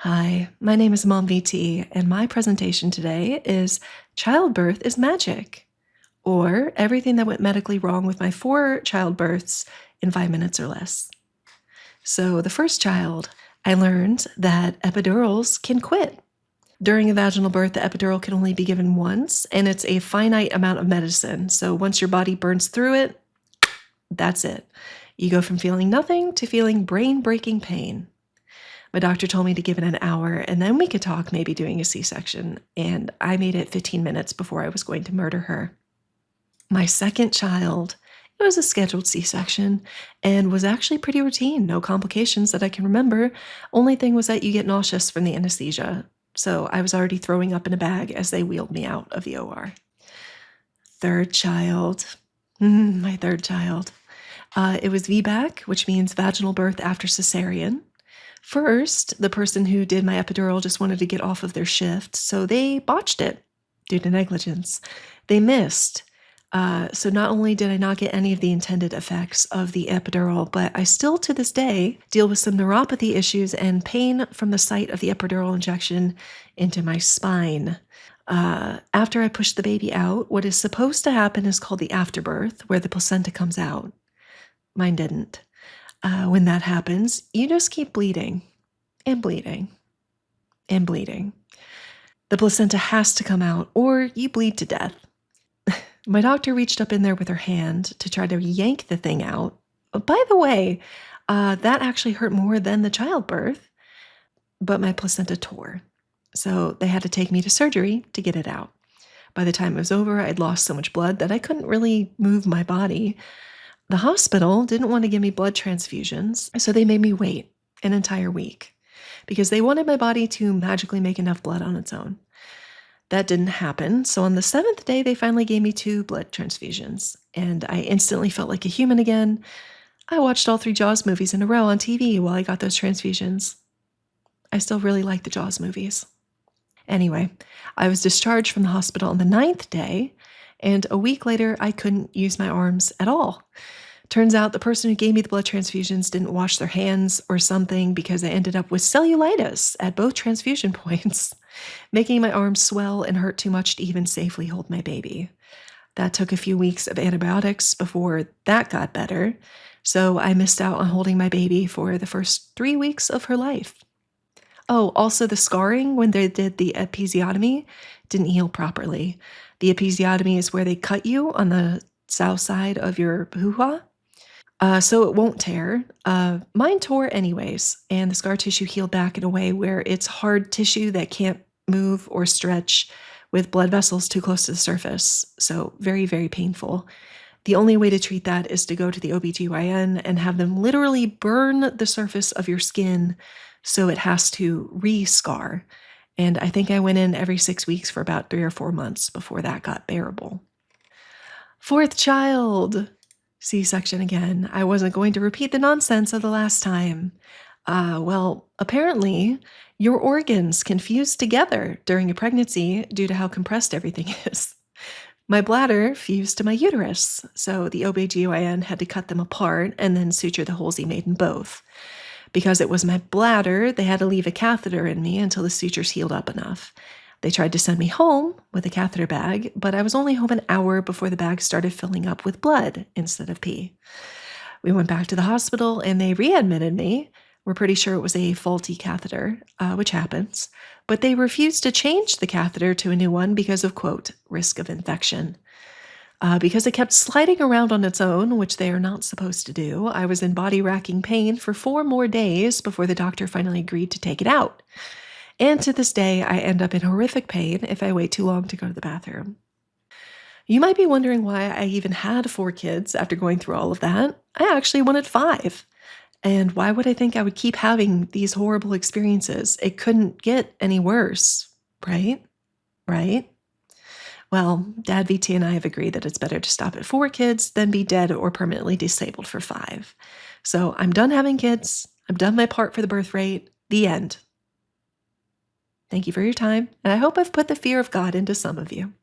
Hi, my name is Mom VT, and my presentation today is Childbirth is Magic, or everything that went medically wrong with my 4 childbirths in 5 minutes or less. So, the first child, I learned that epidurals can quit. During a vaginal birth, the epidural can only be given once, and it's a finite amount of medicine. So, once your body burns through it, that's it. You go from feeling nothing to feeling brain breaking pain. My doctor told me to give it an hour and then we could talk maybe doing a C-section, and I made it 15 minutes before I was going to murder her. My second child, it was a scheduled C-section and was actually pretty routine, no complications that I can remember. Only thing was that you get nauseous from the anesthesia, so I was already throwing up in a bag as they wheeled me out of the OR. Third child, my third child. It was VBAC, which means vaginal birth after cesarean. First, the person who did my epidural just wanted to get off of their shift, so they botched it due to negligence. They missed. So not only did I not get any of the intended effects of the epidural, but I still to this day deal with some neuropathy issues and pain from the site of the epidural injection into my spine. After I push the baby out, what is supposed to happen is called the afterbirth, where the placenta comes out. Mine didn't. When that happens, you just keep bleeding and bleeding and bleeding. The placenta has to come out or you bleed to death. My doctor reached up in there with her hand to try to yank the thing out. By the way, that actually hurt more than the childbirth, but my placenta tore. So they had to take me to surgery to get it out. By the time it was over, I'd lost so much blood that I couldn't really move my body. The hospital didn't want to give me blood transfusions, so they made me wait an entire week because they wanted my body to magically make enough blood on its own. That didn't happen, so on the 7th day, they finally gave me 2 blood transfusions, and I instantly felt like a human again. I watched all 3 Jaws movies in a row on TV while I got those transfusions. I still really like the Jaws movies. Anyway, I was discharged from the hospital on the 9th day, and a week later, I couldn't use my arms at all. Turns out the person who gave me the blood transfusions didn't wash their hands or something because I ended up with cellulitis at both transfusion points, making my arms swell and hurt too much to even safely hold my baby. That took a few weeks of antibiotics before that got better, so I missed out on holding my baby for the first 3 weeks of her life. Oh, also the scarring when they did the episiotomy didn't heal properly. The episiotomy is where they cut you on the south side of your hoo-ha, so it won't tear. Mine tore anyways, and the scar tissue healed back in a way where it's hard tissue that can't move or stretch with blood vessels too close to the surface, so very, very painful. The only way to treat that is to go to the OBGYN and have them literally burn the surface of your skin so it has to re-scar. And I think I went in every 6 weeks for about 3 or 4 months before that got bearable. Fourth child! C-section again. I wasn't going to repeat the nonsense of the last time. Well, apparently, your organs can fuse together during a pregnancy due to how compressed everything is. My bladder fused to my uterus, so the OBGYN had to cut them apart and then suture the holes he made in both. Because it was my bladder, they had to leave a catheter in me until the sutures healed up enough. They tried to send me home with a catheter bag, but I was only home an hour before the bag started filling up with blood instead of pee. We went back to the hospital and they readmitted me. We're pretty sure it was a faulty catheter, which happens, but they refused to change the catheter to a new one because of, quote, risk of infection. Because it kept sliding around on its own, which they are not supposed to do, I was in body-racking pain for 4 more days before the doctor finally agreed to take it out. And to this day, I end up in horrific pain if I wait too long to go to the bathroom. You might be wondering why I even had 4 kids after going through all of that. I actually wanted 5. And why would I think I would keep having these horrible experiences? It couldn't get any worse, right? Right? Well, Dad VT and I have agreed that it's better to stop at 4 kids than be dead or permanently disabled for 5. So I'm done having kids. I've done my part for the birth rate. The end. Thank you for your time, and I hope I've put the fear of God into some of you.